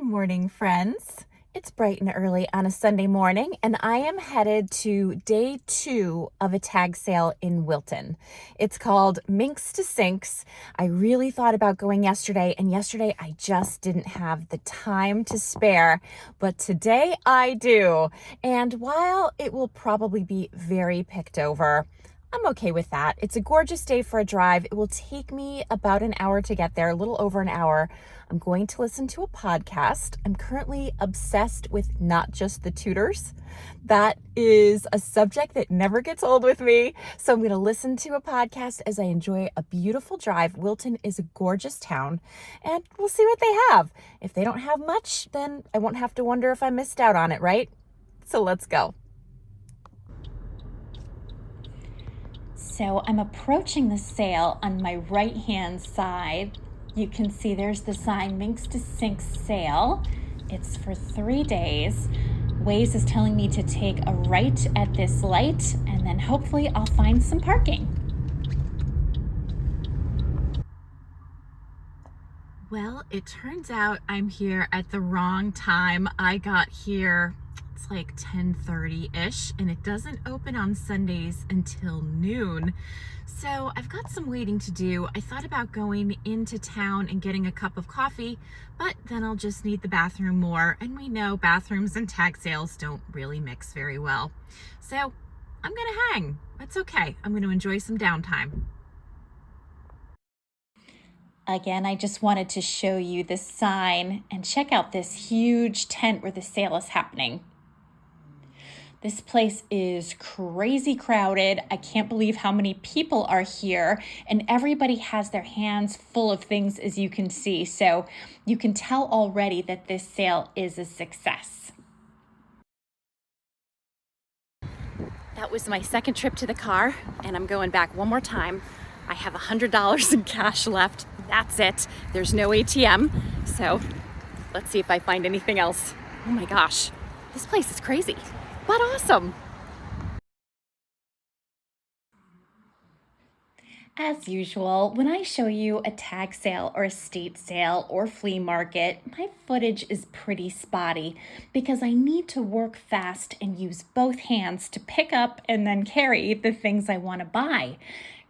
Morning, friends. It's bright and early on a Sunday morning, and I am headed to day 2 of a tag sale in Wilton. It's called Minks to Sinks. I really thought about going yesterday, and yesterday I just didn't have the time to spare, but today I do. And while it will probably be very picked over, I'm okay with that. It's a gorgeous day for a drive. It will take me about an hour to get there, a little over an hour. I'm going to listen to a podcast. I'm currently obsessed with Not Just the Tudors. That is a subject that never gets old with me. So I'm going to listen to a podcast as I enjoy a beautiful drive. Wilton is a gorgeous town, and we'll see what they have. If they don't have much, then I won't have to wonder if I missed out on it, right? So let's go. So I'm approaching the sale on my right-hand side. You can see there's the sign, Minks to Sinks sale. It's for 3 days. Waze is telling me to take a right at this light, and then hopefully I'll find some parking. Well, it turns out I'm here at the wrong time. I got here, it's like 10:30-ish, and it doesn't open on Sundays until noon. So I've got some waiting to do. I thought about going into town and getting a cup of coffee, but then I'll just need the bathroom more, and we know bathrooms and tag sales don't really mix very well. So I'm gonna hang. That's okay. I'm gonna enjoy some downtime. Again, I just wanted to show you this sign and check out this huge tent where the sale is happening. This place is crazy crowded. I can't believe how many people are here, and everybody has their hands full of things, as you can see. So you can tell already that this sale is a success. That was my second trip to the car, and I'm going back one more time. I have $100 in cash left. That's it. There's no ATM. So let's see if I find anything else. Oh my gosh, this place is crazy, but awesome. As usual, when I show you a tag sale or estate sale or flea market, my footage is pretty spotty because I need to work fast and use both hands to pick up and then carry the things I want to buy.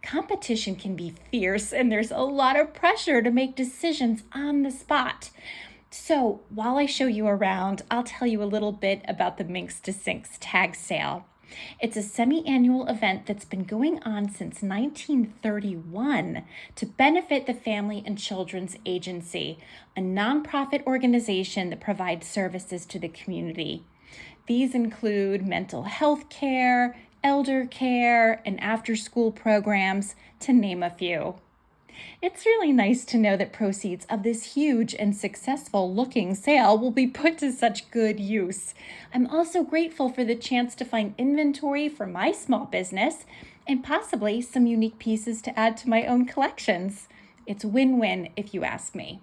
Competition can be fierce, and there's a lot of pressure to make decisions on the spot. So while I show you around, I'll tell you a little bit about the Minks to Sinks tag sale. It's a semi-annual event that's been going on since 1931 to benefit the Family and Children's Agency, a nonprofit organization that provides services to the community. These include mental health care, elder care, and after-school programs, to name a few. It's really nice to know that proceeds of this huge and successful looking sale will be put to such good use. I'm also grateful for the chance to find inventory for my small business and possibly some unique pieces to add to my own collections. It's win-win if you ask me.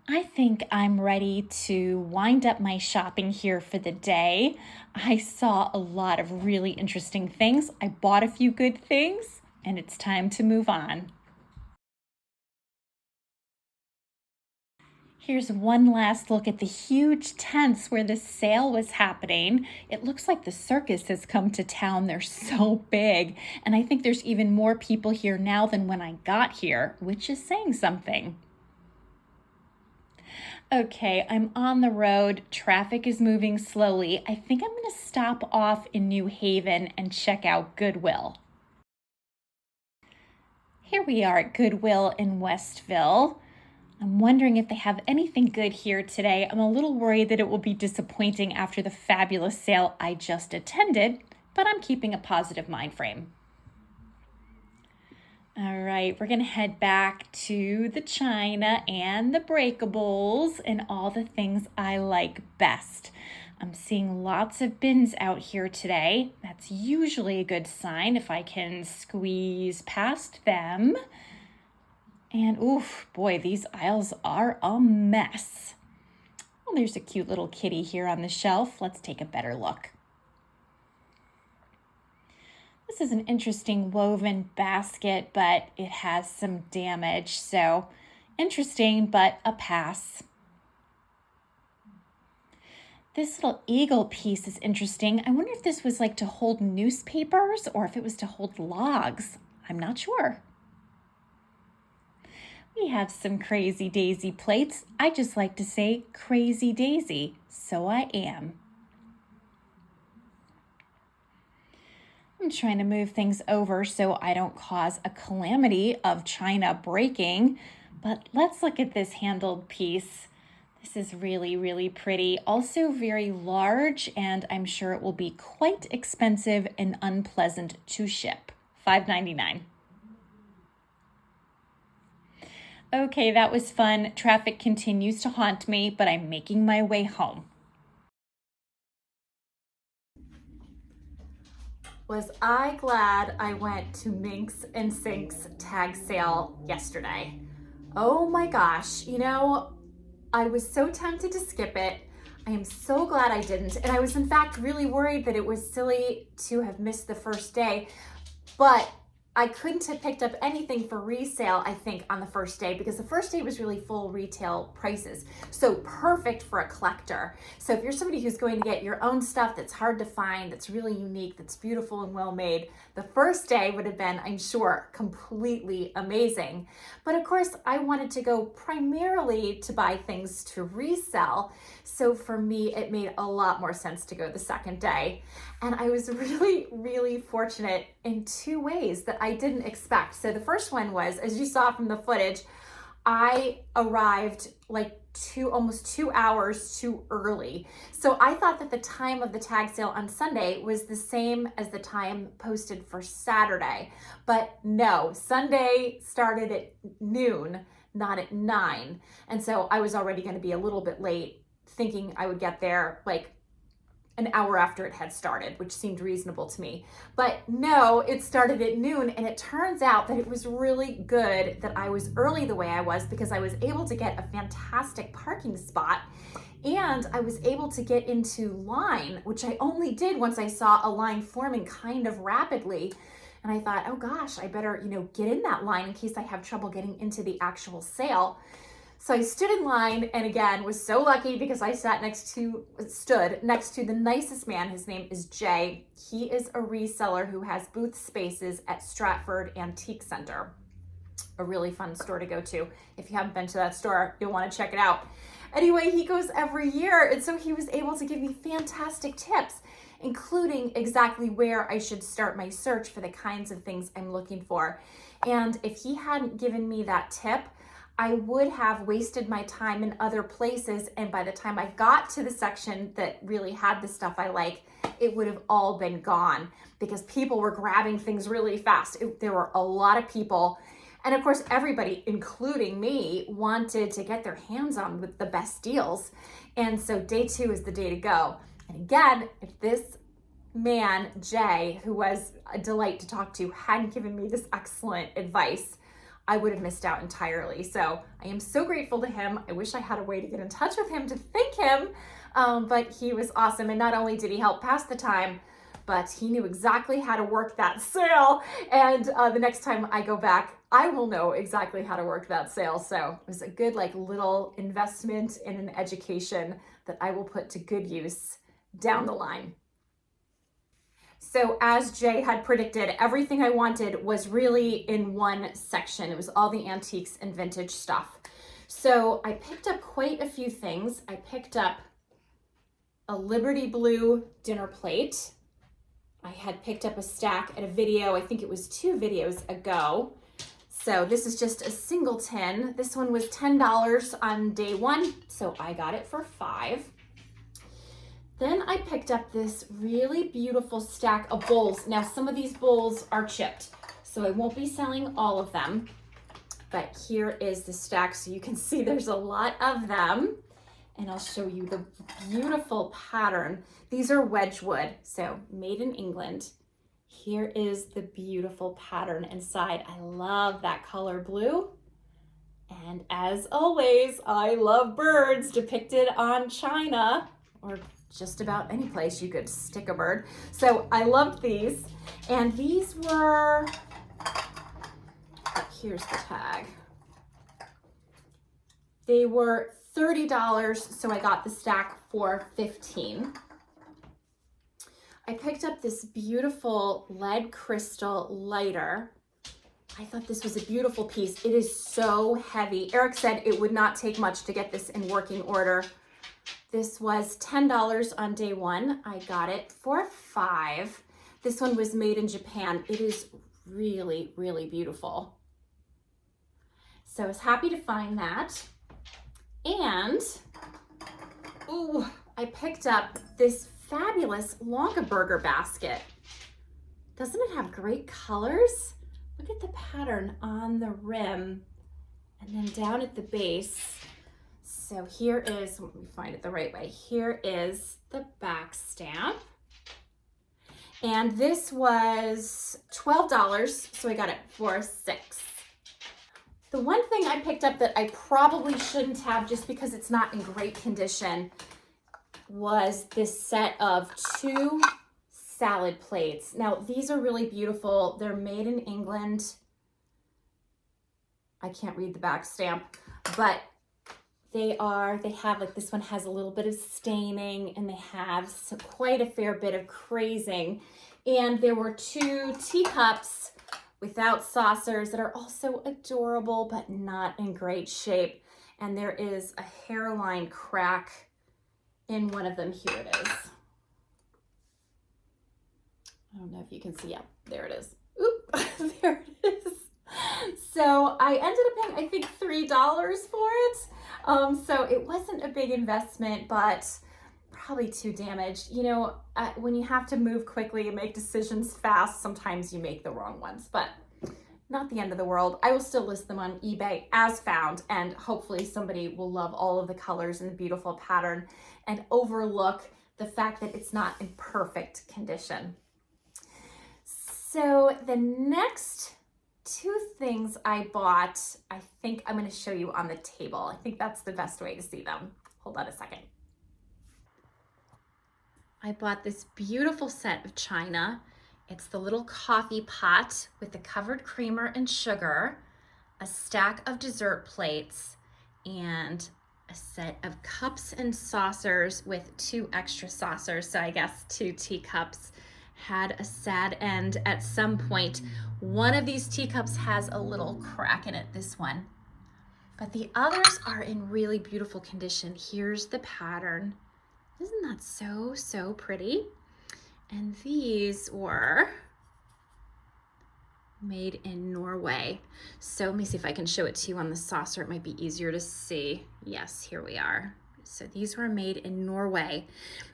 I think I'm ready to wind up my shopping here for the day. I saw a lot of really interesting things. I bought a few good things, and it's time to move on. Here's one last look at the huge tents where the sale was happening. It looks like the circus has come to town. They're so big, and I think there's even more people here now than when I got here, which is saying something. Okay, I'm on the road. Traffic is moving slowly. I think I'm going to stop off in New Haven and check out Goodwill. Here we are at Goodwill in Westville. I'm wondering if they have anything good here today. I'm a little worried that it will be disappointing after the fabulous sale I just attended, but I'm keeping a positive mind frame. All right, we're going to head back to the china and the breakables and all the things I like best. I'm seeing lots of bins out here today. That's usually a good sign if I can squeeze past them. And oof, boy, these aisles are a mess. Well, there's a cute little kitty here on the shelf. Let's take a better look. This is an interesting woven basket, but it has some damage, so Interesting, but a pass. This little eagle piece is interesting. I wonder if this was like to hold newspapers or if it was to hold logs. I'm not sure. We have some crazy daisy plates. I just like to say crazy daisy, so I am. I'm trying to move things over so I don't cause a calamity of china breaking, but let's look at this handled piece. This is really, really pretty. Also very large, and I'm sure it will be quite expensive and unpleasant to ship. $5.99. Okay, that was fun. Traffic continues to haunt me, but I'm making my way home. Was I glad I went to Minx and Sink's tag sale yesterday? Oh my gosh, I was so tempted to skip it. I am so glad I didn't. And I was in fact really worried that it was silly to have missed the first day, but I couldn't have picked up anything for resale, I think, on the first day because the first day was really full retail prices. So perfect for a collector. So if you're somebody who's going to get your own stuff that's hard to find, that's really unique, that's beautiful and well made, the first day would have been, I'm sure, completely amazing. But of course, I wanted to go primarily to buy things to resell. So for me, it made a lot more sense to go the second day. And I was really, really fortunate in two ways that I didn't expect. So the first one was, as you saw from the footage, I arrived like almost 2 hours too early. So I thought that the time of the tag sale on Sunday was the same as the time posted for Saturday. But no, Sunday started at noon, not at 9. And so I was already going to be a little bit late, thinking I would get there like an hour after it had started, which seemed reasonable to me. But no, it started at noon, and it turns out that it was really good that I was early the way I was because I was able to get a fantastic parking spot, and I was able to get into line, which I only did once I saw a line forming kind of rapidly. And I thought, oh gosh, I better, get in that line in case I have trouble getting into the actual sale. So I stood in line and again was so lucky because I stood next to the nicest man. His name is Jay. He is a reseller who has booth spaces at Stratford Antique Center. A really fun store to go to. If you haven't been to that store, you'll want to check it out. Anyway, he goes every year, and so he was able to give me fantastic tips, including exactly where I should start my search for the kinds of things I'm looking for. And if he hadn't given me that tip, I would have wasted my time in other places, and by the time I got to the section that really had the stuff I like, it would have all been gone because people were grabbing things really fast. There were a lot of people, and of course everybody, including me, wanted to get their hands on with the best deals. And so day 2 is the day to go. And again, if this man, Jay, who was a delight to talk to, hadn't given me this excellent advice, I would have missed out entirely. So I am so grateful to him. I wish I had a way to get in touch with him to thank him, but he was awesome. And not only did he help pass the time, but he knew exactly how to work that sale. And the next time I go back, I will know exactly how to work that sale. So it was a good little investment in an education that I will put to good use down the line. So as Jay had predicted, everything I wanted was really in one section. It was all the antiques and vintage stuff. So I picked up quite a few things. I picked up a Liberty Blue dinner plate. I had picked up a stack at a video, I think it was 2 videos ago. So this is just a single tin. This one was $10 on day 1, so I got it for $5. Then I picked up this really beautiful stack of bowls. Now some of these bowls are chipped, so I won't be selling all of them, but here is the stack so you can see there's a lot of them. And I'll show you the beautiful pattern. These are Wedgwood, so made in England. Here is the beautiful pattern inside. I love that color blue. And as always, I love birds depicted on china, or just about any place you could stick a bird. So I loved these. And these were, here's the tag. They were $30, so I got the stack for $15. I picked up this beautiful lead crystal lighter. I thought this was a beautiful piece. It is so heavy. Eric said it would not take much to get this in working order. This was $10 on day one. I got it for $5. This one was made in Japan. It is really, really beautiful. So I was happy to find that. And, ooh, I picked up this fabulous Longaberger basket. Doesn't it have great colors? Look at the pattern on the rim and then down at the base. So here is, let me find it the right way. Here is the back stamp. And this was $12, so I got it for $6. The one thing I picked up that I probably shouldn't have just because it's not in great condition was this set of 2 salad plates. Now, these are really beautiful. They're made in England. I can't read the back stamp, but they have like, this one has a little bit of staining and they have quite a fair bit of crazing. And there were 2 teacups without saucers that are also adorable, but not in great shape. And there is a hairline crack in one of them. Here it is. I don't know if you can see. Yeah, there it is. Oop, there it is. So I ended up paying, I think, $3 for it. So it wasn't a big investment, but probably too damaged. You know, when you have to move quickly and make decisions fast, sometimes you make the wrong ones, but not the end of the world. I will still list them on eBay as found, and hopefully somebody will love all of the colors and the beautiful pattern and overlook the fact that it's not in perfect condition. So the next 2 things I bought, I think I'm going to show you on the table. I think that's the best way to see them. Hold on a second. I bought this beautiful set of china. It's the little coffee pot with the covered creamer and sugar, a stack of dessert plates, and a set of cups and saucers with 2 extra saucers. So I guess 2 teacups. Had a sad end at some point. One of these teacups has a little crack in it, this one. But the others are in really beautiful condition. Here's the pattern. Isn't that so, so pretty? And these were made in Norway. So let me see if I can show it to you on the saucer. It might be easier to see. Yes, here we are. So these were made in Norway.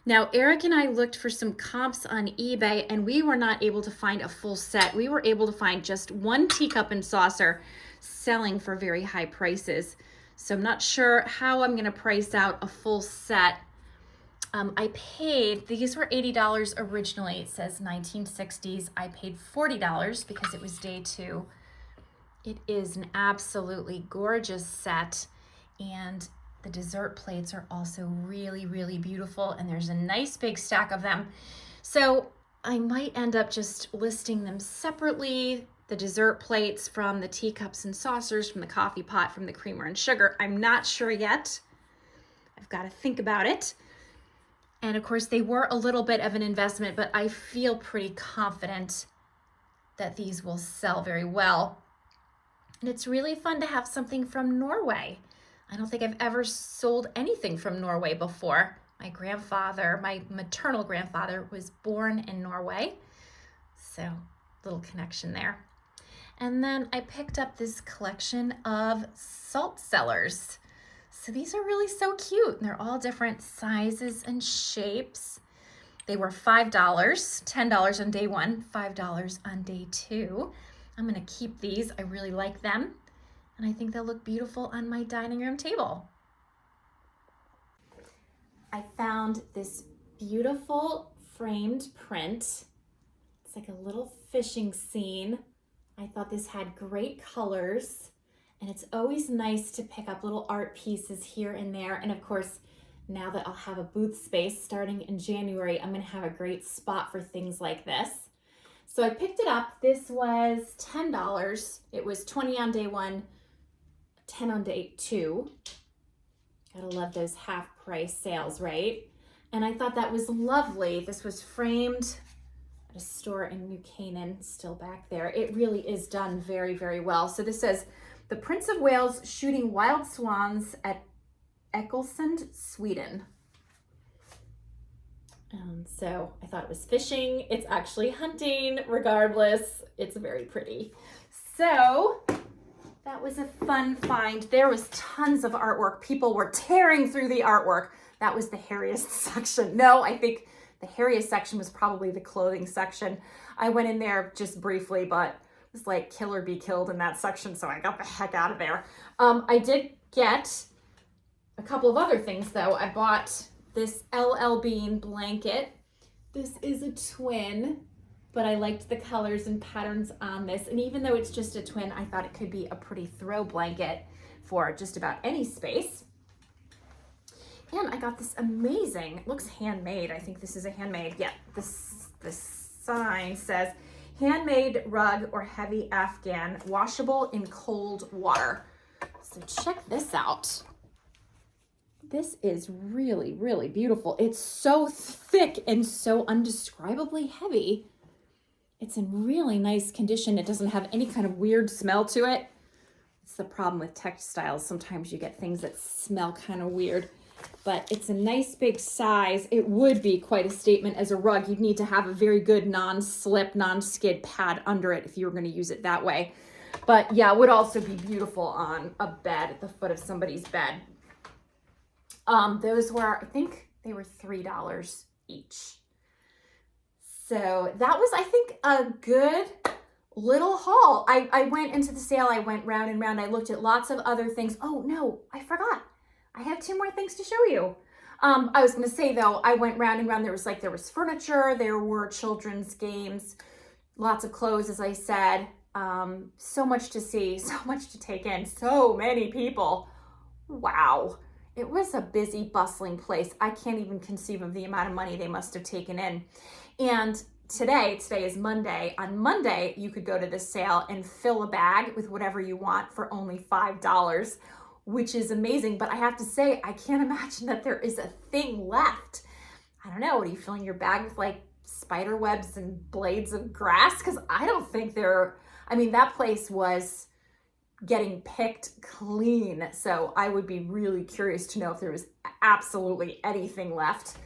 Now, Eric and I looked for some comps on eBay and we were not able to find a full set. We were able to find just 1 teacup and saucer selling for very high prices. So I'm not sure how I'm gonna price out a full set. I paid, these were $80 originally. It says 1960s. I paid $40 because it was day 2. It is an absolutely gorgeous set, and the dessert plates are also really, really beautiful, and there's a nice big stack of them. So I might end up just listing them separately, the dessert plates from the teacups and saucers, from the coffee pot, from the creamer and sugar. I'm not sure yet. I've got to think about it. And of course, they were a little bit of an investment, but I feel pretty confident that these will sell very well. And it's really fun to have something from Norway. I don't think I've ever sold anything from Norway before. My grandfather, my maternal grandfather, was born in Norway. So, little connection there. And then I picked up this collection of salt cellars. So these are really so cute. They're all different sizes and shapes. They were $5, $10 on day 1, $5 on day 2. I'm gonna keep these. I really like them. And I think they'll look beautiful on my dining room table. I found this beautiful framed print. It's like a little fishing scene. I thought this had great colors, and it's always nice to pick up little art pieces here and there. And of course, now that I'll have a booth space starting in January, I'm gonna have a great spot for things like this. So I picked it up. This was $10. It was 20 on day 1, 10 on day 2. Gotta love those half price sales, right? And I thought that was lovely. This was framed at a store in New Canaan, still back there. It really is done very, very well. So this says, the Prince of Wales shooting wild swans at Ecclesund, Sweden. So I thought it was fishing. It's actually hunting. Regardless, it's very pretty. So that was a fun find. There was tons of artwork. People were tearing through the artwork. That was the hairiest section. No, I think the hairiest section was probably the clothing section. I went in there just briefly, but it was like kill or be killed in that section, so I got the heck out of there. I did get a couple of other things though. I bought this LL Bean blanket. This is a twin, but I liked the colors and patterns on this. And even though it's just a twin, I thought it could be a pretty throw blanket for just about any space. And I got this amazing, it looks handmade. I think this is a handmade. Yeah, this sign says, handmade rug or heavy Afghan, washable in cold water. So check this out. This is really, really beautiful. It's so thick and so undescribably heavy. It's in really nice condition. It doesn't have any kind of weird smell to it. It's the problem with textiles. Sometimes you get things that smell kind of weird, but it's a nice big size. It would be quite a statement as a rug. You'd need to have a very good non-slip, non-skid pad under it if you were going to use it that way. But yeah, it would also be beautiful on a bed at the foot of somebody's bed. Those were, I think they were $3 each. So that was, I think, a good little haul. I went into the sale. I went round and round. I looked at lots of other things. Oh no, I forgot. I have 2 more things to show you. I was going to say though, I went round and round. There was furniture, there were children's games, lots of clothes, as I said. So much to see, so much to take in, so many people. Wow. It was a busy, bustling place. I can't even conceive of the amount of money they must have taken in. And today is Monday. On Monday, you could go to this sale and fill a bag with whatever you want for only $5, which is amazing. But I have to say, I can't imagine that there is a thing left. I don't know, are you filling your bag with like spider webs and blades of grass? Because I don't think that place was getting picked clean. So I would be really curious to know if there was absolutely anything left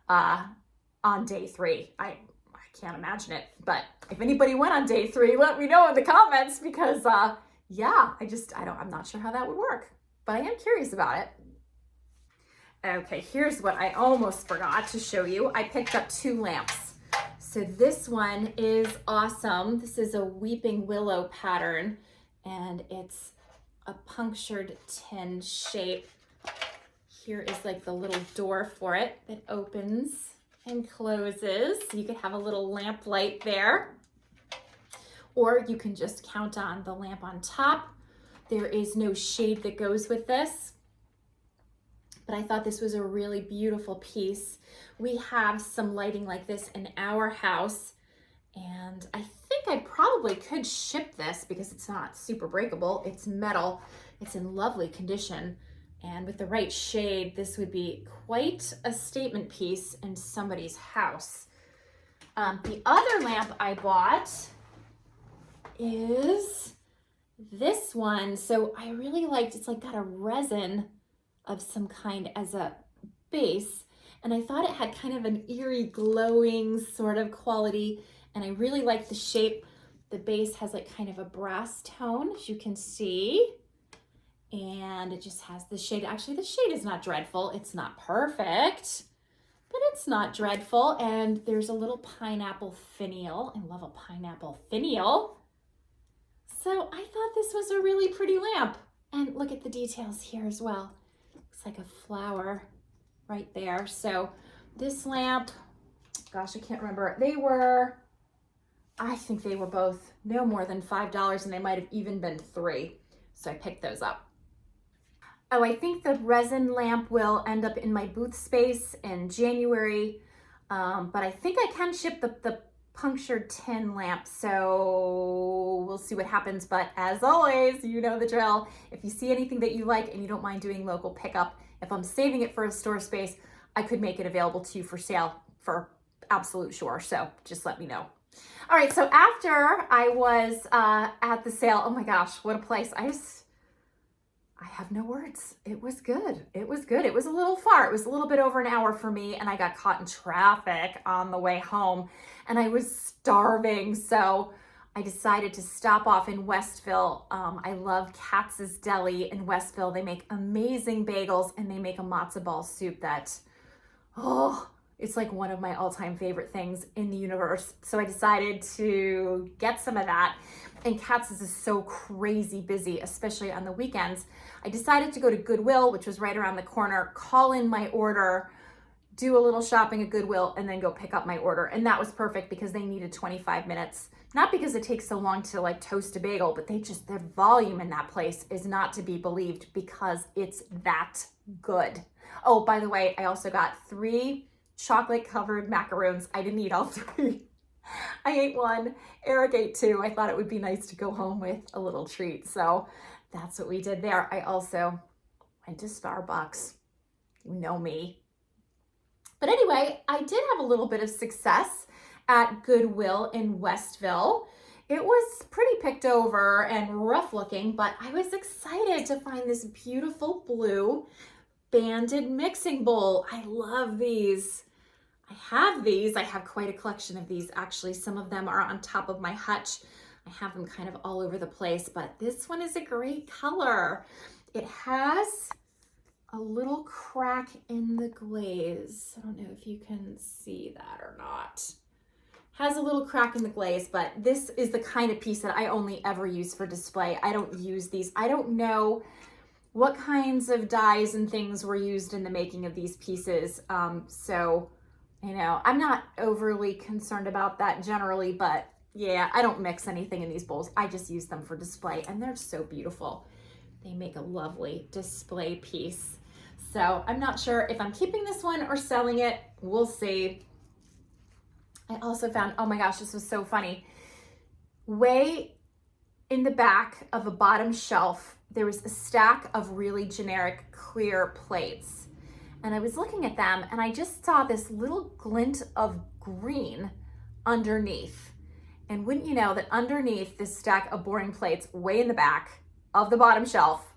on day 3. I can't imagine it, but if anybody went on day 3, let me know in the comments because yeah, I'm not sure how that would work, but I am curious about it. Okay, here's what I almost forgot to show you. I picked up 2 lamps. So this one is awesome. This is a weeping willow pattern, and it's a punctured tin shape. Here is like the little door for it that opens and closes. You could have a little lamp light there, or you can just count on the lamp on top. There is no shade that goes with this, but I thought this was a really beautiful piece. We have some lighting like this in our house, and I think I probably could ship this because it's not super breakable. It's metal. It's in lovely condition. And with the right shade, this would be quite a statement piece in somebody's house. The other lamp I bought is this one. So I really liked, it's like got a resin of some kind as a base. And I thought it had kind of an eerie glowing sort of quality. And I really like the shape. The base has like kind of a brass tone, as you can see. And it just has the shade. Actually, the shade is not dreadful. It's not perfect, but it's not dreadful. And there's a little pineapple finial. I love a pineapple finial. So I thought this was a really pretty lamp. And look at the details here as well. Looks like a flower right there. So this lamp, gosh, I can't remember. I think they were both no more than $5, and they might have even been $3. So I picked those up. Oh, I think the resin lamp will end up in my booth space in January, but I think I can ship the punctured tin lamp, so we'll see what happens. But as always, you know the drill. If you see anything that you like and you don't mind doing local pickup, if I'm saving it for a store space, I could make it available to you for sale for absolute sure. So just let me know. All right, so after I was at the sale, oh my gosh, what a place. I have no words. It was good. It was good. It was a little far. It was a little bit over an hour for me, and I got caught in traffic on the way home, and I was starving. So I decided to stop off in Westville. I love Katz's Deli in Westville. They make amazing bagels, and they make a matzo ball soup that, oh, it's like one of my all-time favorite things in the universe. So I decided to get some of that. And Katz's is so crazy busy, especially on the weekends. I decided to go to Goodwill, which was right around the corner, call in my order, do a little shopping at Goodwill, and then go pick up my order. And that was perfect because they needed 25 minutes. Not because it takes so long to like toast a bagel, but their volume in that place is not to be believed because it's that good. Oh, by the way, I also got 3 chocolate covered macaroons. I didn't eat all 3. I ate 1, Eric ate 2. I thought it would be nice to go home with a little treat. So that's what we did there. I also went to Starbucks. You know me. But anyway, I did have a little bit of success at Goodwill in Westville. It was pretty picked over and rough looking, but I was excited to find this beautiful blue banded mixing bowl. I love these. I have these. I have quite a collection of these. Actually, some of them are on top of my hutch. I have them kind of all over the place, but this one is a great color. It has a little crack in the glaze. I don't know if you can see that or not. Has a little crack in the glaze, but this is the kind of piece that I only ever use for display. I don't use these. I don't know what kinds of dyes and things were used in the making of these pieces. So, you know, I'm not overly concerned about that generally, but yeah, I don't mix anything in these bowls. I just use them for display, and they're so beautiful. They make a lovely display piece. So I'm not sure if I'm keeping this one or selling it. We'll see. I also found, oh my gosh, this was so funny. Way in the back of a bottom shelf, there was a stack of really generic clear plates. And I was looking at them and I just saw this little glint of green underneath. And wouldn't you know that underneath this stack of boring plates, way in the back of the bottom shelf,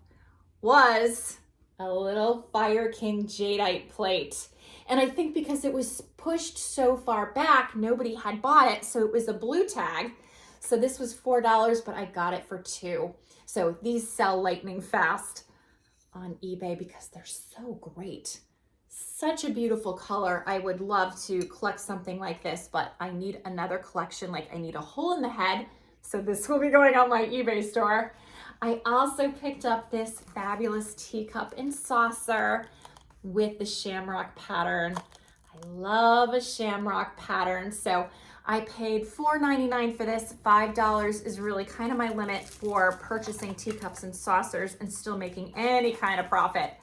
was a little Fire King Jadeite plate. And I think because it was pushed so far back, nobody had bought it. So it was a blue tag. So this was $4, but I got it for $2. So these sell lightning fast on eBay because they're so great. Such a beautiful color. I would love to collect something like this, but I need another collection. Like I need a hole in the head. So this will be going on my eBay store. I also picked up this fabulous teacup and saucer with the shamrock pattern. I love a shamrock pattern. So I paid $4.99 for this. $5 is really kind of my limit for purchasing teacups and saucers and still making any kind of profit.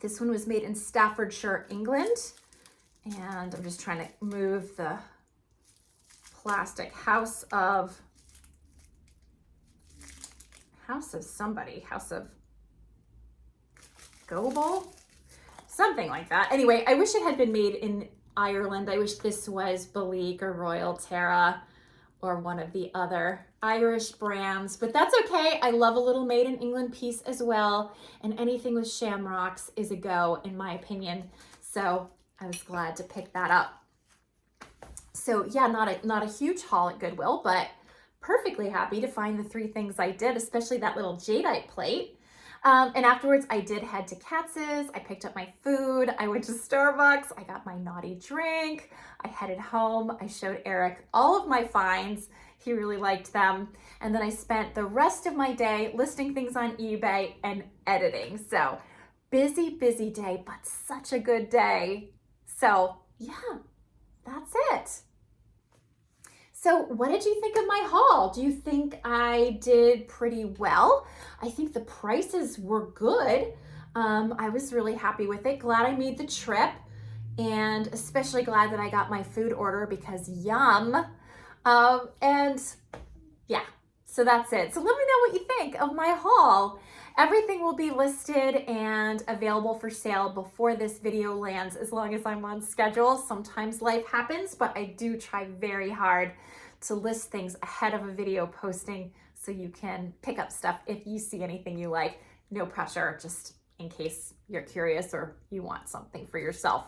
This one was made in Staffordshire, England. And I'm just trying to move the plastic house of Goble, something like that. Anyway, I wish it had been made in Ireland. I wish this was Belique or Royal Terra or one of the other Irish brands, but that's okay. I love a little made in England piece as well, and anything with shamrocks is a go in my opinion. So I was glad to pick that up. So yeah, not a huge haul at Goodwill, but perfectly happy to find the 3 things I did, especially that little Jadeite plate. And afterwards I did head to Katz's. I picked up my food. I went to Starbucks. I got my naughty drink. I headed home. I showed Eric all of my finds. He really liked them. And then I spent the rest of my day listing things on eBay and editing. So busy, busy day, but such a good day. So yeah, that's it. So what did you think of my haul? Do you think I did pretty well? I think the prices were good. I was really happy with it. Glad I made the trip. and especially glad that I got my food order because yum. And yeah, so that's it. So let me know what you think of my haul. Everything will be listed and available for sale before this video lands, as long as I'm on schedule. Sometimes life happens, but I do try very hard to list things ahead of a video posting so you can pick up stuff if you see anything you like. No pressure, just in case you're curious or you want something for yourself.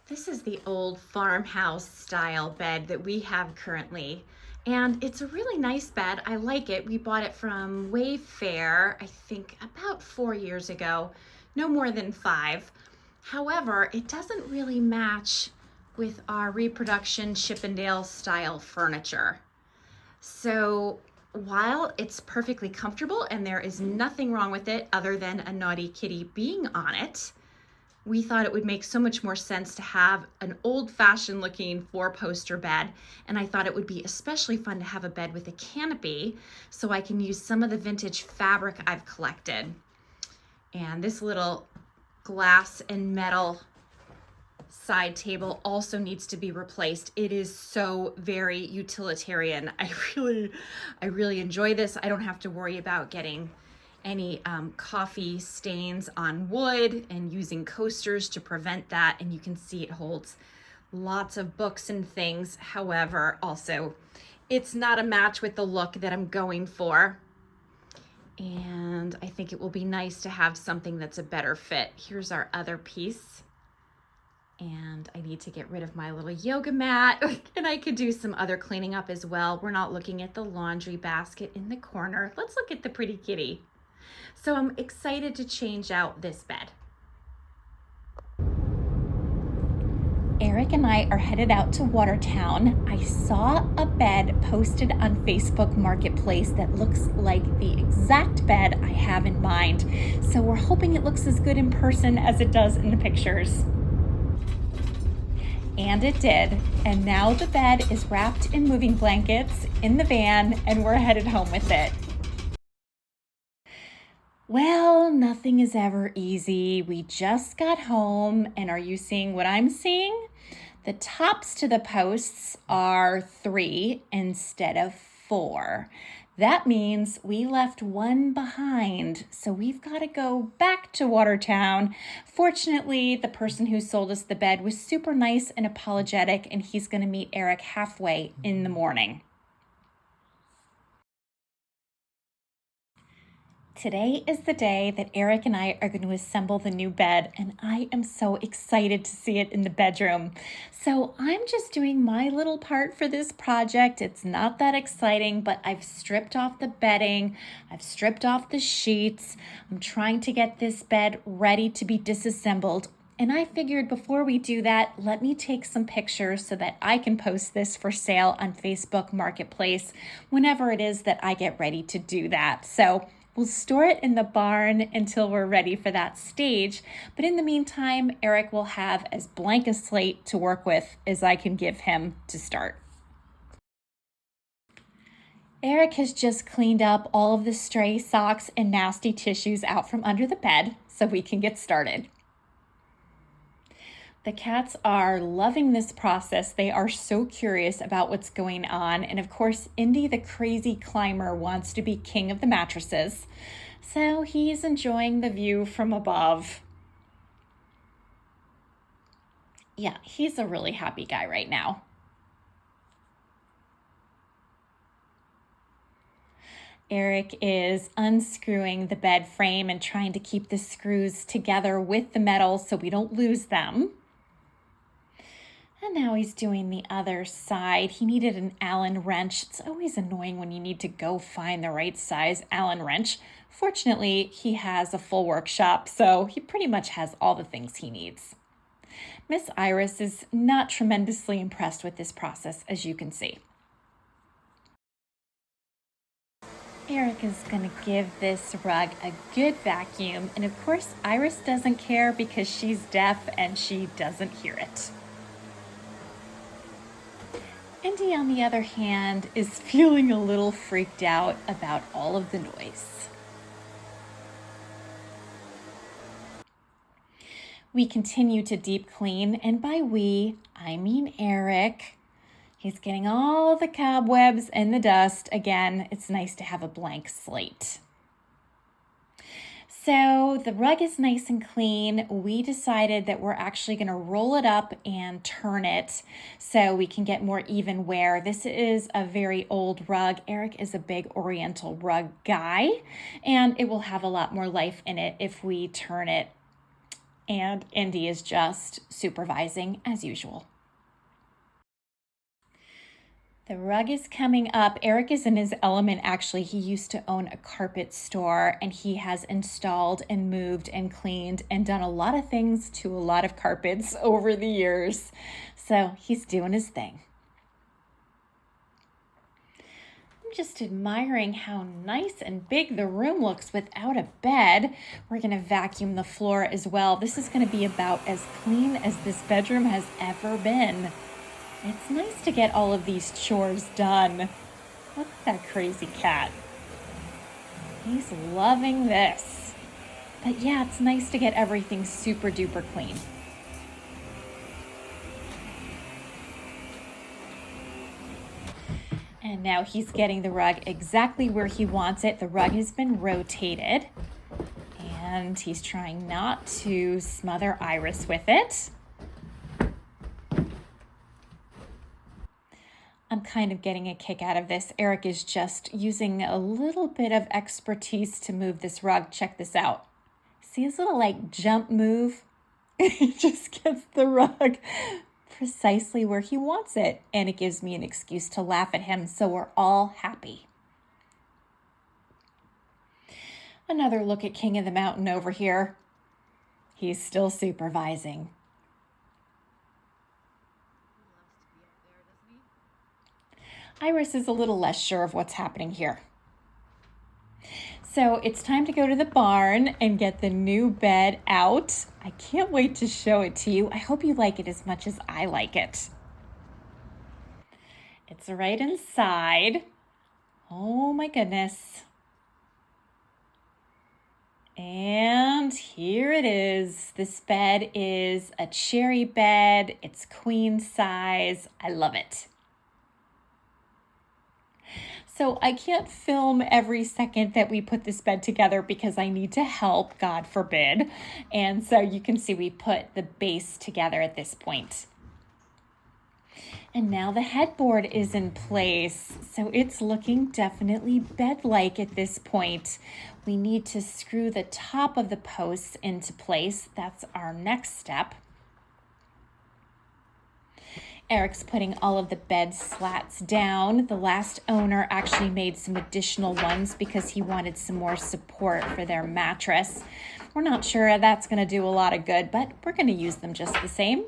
This is the old farmhouse style bed that we have currently. And it's a really nice bed. I like it. We bought it from Wayfair, I think about 4 years ago, no more than 5. However, it doesn't really match with our reproduction Chippendale style furniture. So while it's perfectly comfortable and there is nothing wrong with it other than a naughty kitty being on it, we thought it would make so much more sense to have an old-fashioned looking 4-poster bed. And I thought it would be especially fun to have a bed with a canopy so I can use some of the vintage fabric I've collected. And this little glass and metal side table also needs to be replaced. It is so very utilitarian. I really enjoy this. I don't have to worry about getting any coffee stains on wood and using coasters to prevent that. And you can see it holds lots of books and things. However, also it's not a match with the look that I'm going for. And I think it will be nice to have something that's a better fit. Here's our other piece. And I need to get rid of my little yoga mat, and I could do some other cleaning up as well. We're not looking at the laundry basket in the corner. Let's look at the pretty kitty. So I'm excited to change out this bed. Eric and I are headed out to Watertown. I saw a bed posted on Facebook Marketplace that looks like the exact bed I have in mind. So we're hoping it looks as good in person as it does in the pictures. And it did. And now the bed is wrapped in moving blankets in the van and we're headed home with it. Well, nothing is ever easy. We just got home, and are you seeing what I'm seeing? The tops to the posts are 3 instead of 4. That means we left one behind, so we've got to go back to Watertown. Fortunately, the person who sold us the bed was super nice and apologetic, and he's going to meet Eric halfway in the morning. Today is the day that Eric and I are going to assemble the new bed, and I am so excited to see it in the bedroom. So I'm just doing my little part for this project. It's not that exciting, but I've stripped off the bedding, I've stripped off the sheets. I'm trying to get this bed ready to be disassembled. And I figured before we do that, let me take some pictures so that I can post this for sale on Facebook Marketplace whenever it is that I get ready to do that. So we'll store it in the barn until we're ready for that stage. But in the meantime, Eric will have as blank a slate to work with as I can give him to start. Eric has just cleaned up all of the stray socks and nasty tissues out from under the bed so we can get started. The cats are loving this process. They are so curious about what's going on. And of course, Indy, the crazy climber, wants to be king of the mattresses. So he's enjoying the view from above. Yeah, he's a really happy guy right now. Eric is unscrewing the bed frame and trying to keep the screws together with the metal so we don't lose them. And now he's doing the other side. He needed an Allen wrench. It's always annoying when you need to go find the right size Allen wrench. Fortunately, he has a full workshop, so he pretty much has all the things he needs. Miss Iris is not tremendously impressed with this process, as you can see. Eric is going to give this rug a good vacuum, and of course, Iris doesn't care because she's deaf and she doesn't hear it. Indy, on the other hand, is feeling a little freaked out about all of the noise. We continue to deep clean, and by we, I mean Eric. He's getting all the cobwebs and the dust. Again, it's nice to have a blank slate. So the rug is nice and clean. We decided that we're actually going to roll it up and turn it so we can get more even wear. This is a very old rug. Eric is a big Oriental rug guy, and it will have a lot more life in it if we turn it. And Indy is just supervising as usual. The rug is coming up. Eric is in his element, actually. He used to own a carpet store, and he has installed and moved and cleaned and done a lot of things to a lot of carpets over the years. So he's doing his thing. I'm just admiring how nice and big the room looks without a bed. We're going to vacuum the floor as well. This is going to be about as clean as this bedroom has ever been. It's nice to get all of these chores done. Look at that crazy cat. He's loving this. But yeah, it's nice to get everything super duper clean. And now he's getting the rug exactly where he wants it. The rug has been rotated, and he's trying not to smother Iris with it. I'm kind of getting a kick out of this. Eric is just using a little bit of expertise to move this rug. Check this out. See his little jump move? He just gets the rug precisely where he wants it. And it gives me an excuse to laugh at him, so we're all happy. Another look at King of the Mountain over here. He's still supervising. Iris is a little less sure of what's happening here. So it's time to go to the barn and get the new bed out. I can't wait to show it to you. I hope you like it as much as I like it. It's right inside. Oh my goodness. And here it is. This bed is a cherry bed. It's queen size. I love it. So I can't film every second that we put this bed together because I need to help, God forbid. And so you can see we put the base together at this point. And now the headboard is in place. So it's looking definitely bed-like at this point. We need to screw the top of the posts into place. That's our next step. Eric's putting all of the bed slats down. The last owner actually made some additional ones because he wanted some more support for their mattress. We're not sure that's going to do a lot of good, but we're going to use them just the same.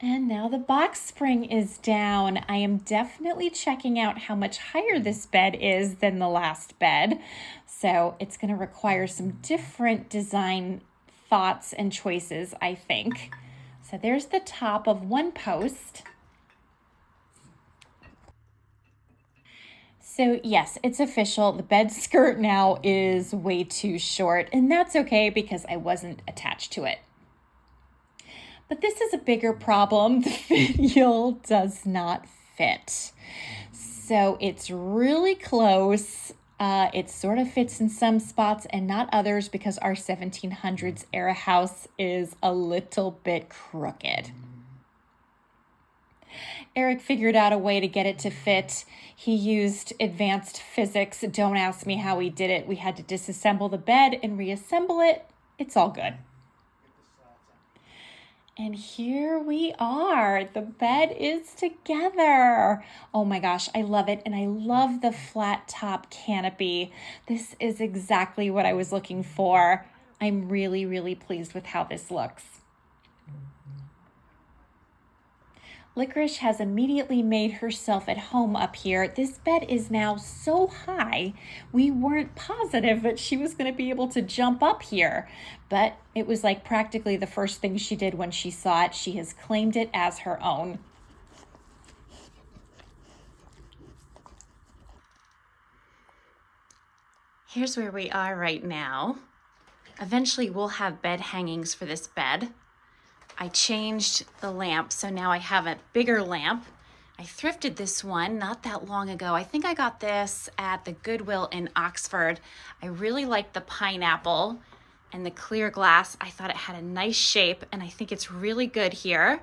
And now the box spring is down. I am definitely checking out how much higher this bed is than the last bed. So it's going to require some different design thoughts and choices, I think. So there's the top of one post. So yes, it's official. The bed skirt now is way too short, and that's okay because I wasn't attached to it. But this is a bigger problem. The finial does not fit. So it's really close. It sort of fits in some spots and not others because our 1700s era house is a little bit crooked. Eric figured out a way to get it to fit. He used advanced physics. Don't ask me how he did it. We had to disassemble the bed and reassemble it. It's all good. And here we are. The bed is together. Oh my gosh, I love it. And I love the flat top canopy. This is exactly what I was looking for. I'm really, really pleased with how this looks. Licorice has immediately made herself at home up here. This bed is now so high, we weren't positive that she was going to be able to jump up here. But it was like practically the first thing she did when she saw it. She has claimed it as her own. Here's where we are right now. Eventually we'll have bed hangings for this bed. I changed the lamp, so now I have a bigger lamp. I thrifted this one not that long ago. I think I got this at the Goodwill in Oxford. I really liked the pineapple and the clear glass. I thought it had a nice shape, and I think it's really good here.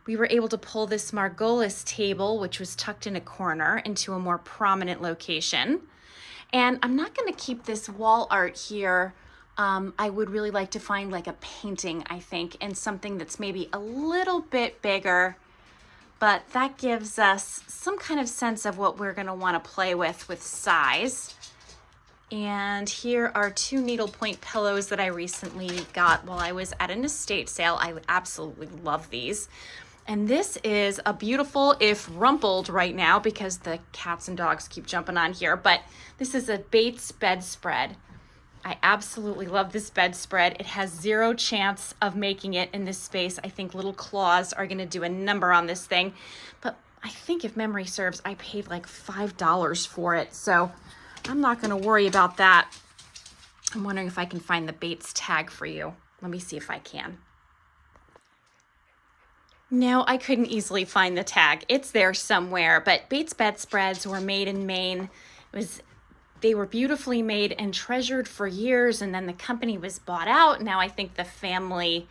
We were able to pull this Margolis table, which was tucked in a corner, into a more prominent location. And I'm not going to keep this wall art here. I would really like to find like a painting, I think, and something that's maybe a little bit bigger, but that gives us some kind of sense of what we're going to want to play with size. And here are 2 needlepoint pillows that I recently got while I was at an estate sale. I absolutely love these. And this is a beautiful, if rumpled right now because the cats and dogs keep jumping on here, but this is a Bates bedspread. I absolutely love this bedspread. It has 0 chance of making it in this space. I think little claws are gonna do a number on this thing, but I think if memory serves, I paid like $5 for it, so I'm not gonna worry about that. I'm wondering if I can find the Bates tag for you. Let me see if I can. No, I couldn't easily find the tag. It's there somewhere, but Bates bedspreads were made in Maine. They were beautifully made and treasured for years, and then the company was bought out. Now I think the family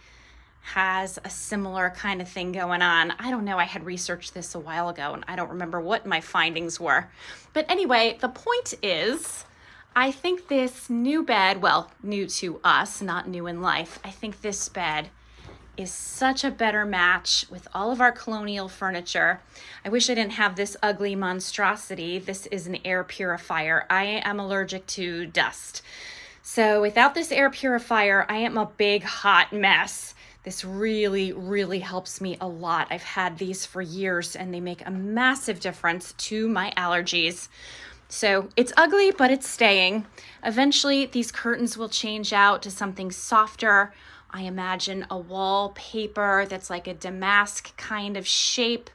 has a similar kind of thing going on. I don't know, I had researched this a while ago and I don't remember what my findings were. But anyway, the point is, I think this new bed, well, new to us, not new in life, I think this bed is such a better match with all of our colonial furniture. I wish I didn't have this ugly monstrosity. This is an air purifier. I am allergic to dust. So without this air purifier, I am a big hot mess. This really, really helps me a lot. I've had these for years and they make a massive difference to my allergies. So it's ugly, but it's staying. Eventually, these curtains will change out to something softer. I imagine a wallpaper that's like a damask kind of shape.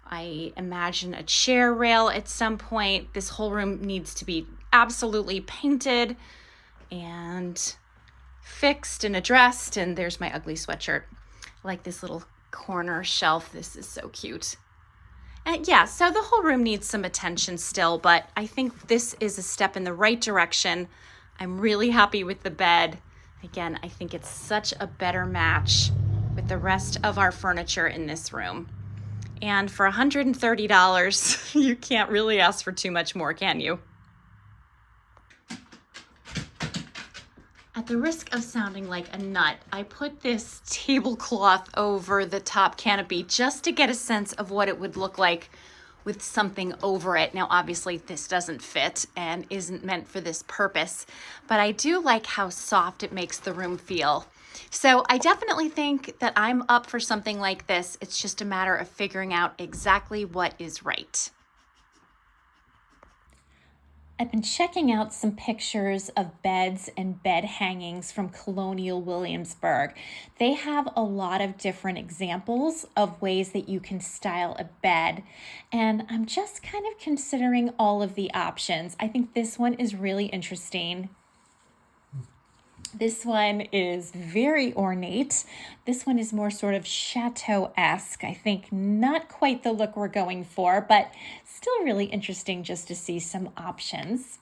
I imagine a chair rail at some point. This whole room needs to be absolutely painted and fixed and addressed. And there's my ugly sweatshirt. I like this little corner shelf. This is so cute. And yeah, so the whole room needs some attention still, but I think this is a step in the right direction. I'm really happy with the bed. Again, I think it's such a better match with the rest of our furniture in this room. And for $130, you can't really ask for too much more, can you? At the risk of sounding like a nut, I put this tablecloth over the top canopy just to get a sense of what it would look like with something over it. Now, obviously this doesn't fit and isn't meant for this purpose, but I do like how soft it makes the room feel. So I definitely think that I'm up for something like this. It's just a matter of figuring out exactly what is right. I've been checking out some pictures of beds and bed hangings from Colonial Williamsburg. They have a lot of different examples of ways that you can style a bed, and I'm just kind of considering all of the options. I think this one is really interesting. This one is very ornate. This one is more sort of chateau-esque. I think not quite the look we're going for, but still really interesting just to see some options.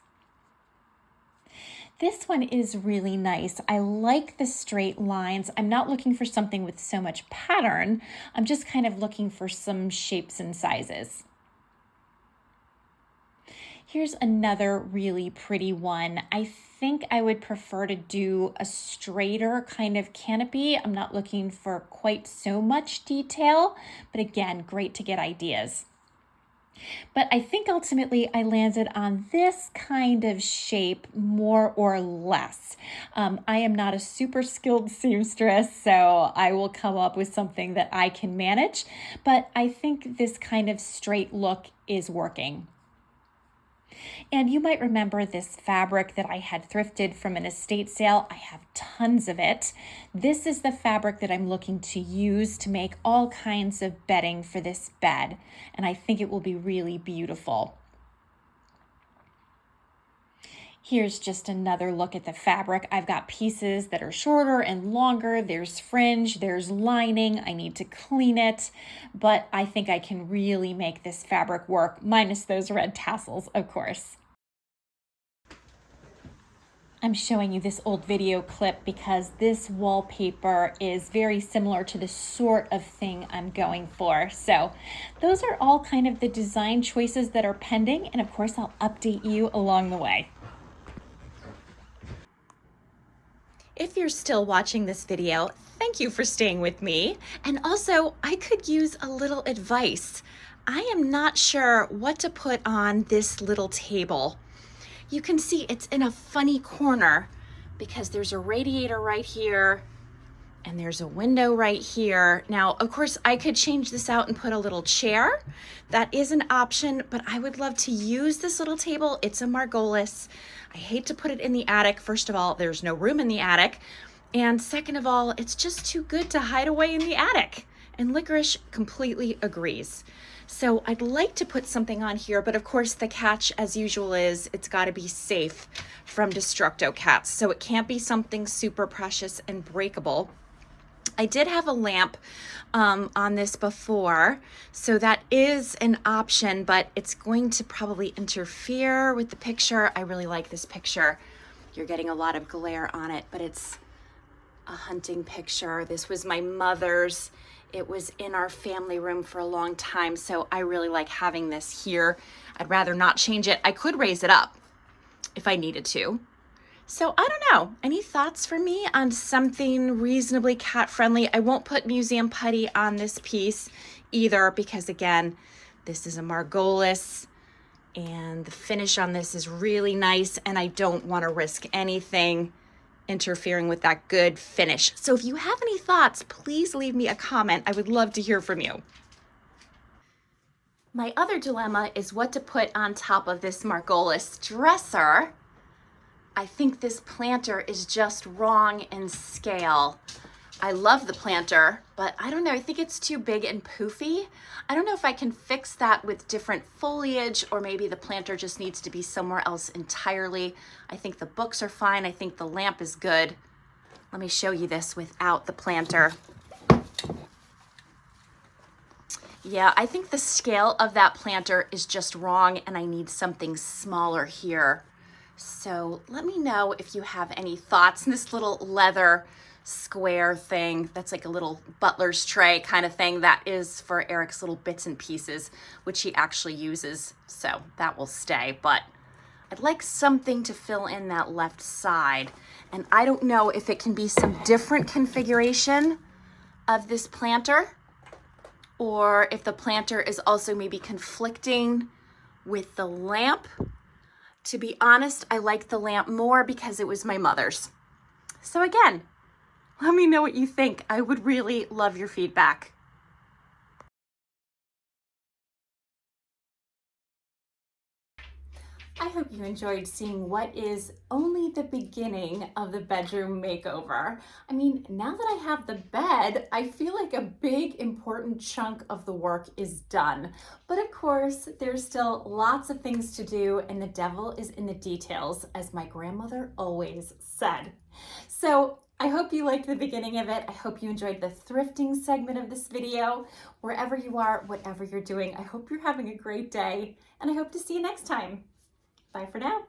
This one is really nice. I like the straight lines. I'm not looking for something with so much pattern. I'm just kind of looking for some shapes and sizes. Here's another really pretty one. I think I would prefer to do a straighter kind of canopy. I'm not looking for quite so much detail, but again, great to get ideas. But I think ultimately I landed on this kind of shape more or less. I am not a super skilled seamstress, so I will come up with something that I can manage, but I think this kind of straight look is working. And you might remember this fabric that I had thrifted from an estate sale. I have tons of it. This is the fabric that I'm looking to use to make all kinds of bedding for this bed, and I think it will be really beautiful. Here's just another look at the fabric. I've got pieces that are shorter and longer. There's fringe, there's lining. I need to clean it, but I think I can really make this fabric work, minus those red tassels, of course. I'm showing you this old video clip because this wallpaper is very similar to the sort of thing I'm going for. So those are all kind of the design choices that are pending, and of course I'll update you along the way. If you're still watching this video, thank you for staying with me. And also, I could use a little advice. I am not sure what to put on this little table. You can see it's in a funny corner because there's a radiator right here and there's a window right here. Now, of course, I could change this out and put a little chair. That is an option, but I would love to use this little table. It's a Margolis. I hate to put it in the attic. First of all, there's no room in the attic. And second of all, it's just too good to hide away in the attic. And Licorice completely agrees. So I'd like to put something on here, but of course the catch as usual is it's gotta be safe from Destructo cats. So it can't be something super precious and breakable. I did have a lamp on this before, so that is an option, but it's going to probably interfere with the picture. I really like this picture. You're getting a lot of glare on it, but it's a hunting picture. This was my mother's. It was in our family room for a long time, so I really like having this here. I'd rather not change it. I could raise it up if I needed to. So I don't know, any thoughts for me on something reasonably cat friendly? I won't put museum putty on this piece either because again, this is a Margolis and the finish on this is really nice and I don't want to risk anything interfering with that good finish. So if you have any thoughts, please leave me a comment. I would love to hear from you. My other dilemma is what to put on top of this Margolis dresser. I think this planter is just wrong in scale. I love the planter, but I don't know, I think it's too big and poofy. I don't know if I can fix that with different foliage or maybe the planter just needs to be somewhere else entirely. I think the books are fine. I think the lamp is good. Let me show you this without the planter. Yeah, I think the scale of that planter is just wrong and I need something smaller here. So let me know if you have any thoughts. And this little leather square thing, that's like a little butler's tray kind of thing. That is for Eric's little bits and pieces, which he actually uses. So that will stay, but I'd like something to fill in that left side. And I don't know if it can be some different configuration of this planter or if the planter is also maybe conflicting with the lamp. To be honest, I like the lamp more because it was my mother's. So again, let me know what you think. I would really love your feedback. I hope you enjoyed seeing what is only the beginning of the bedroom makeover. I mean, now that I have the bed, I feel like a big important chunk of the work is done. But of course, there's still lots of things to do and the devil is in the details, as my grandmother always said. So I hope you liked the beginning of it. I hope you enjoyed the thrifting segment of this video. Wherever you are, whatever you're doing, I hope you're having a great day and I hope to see you next time. Bye for now.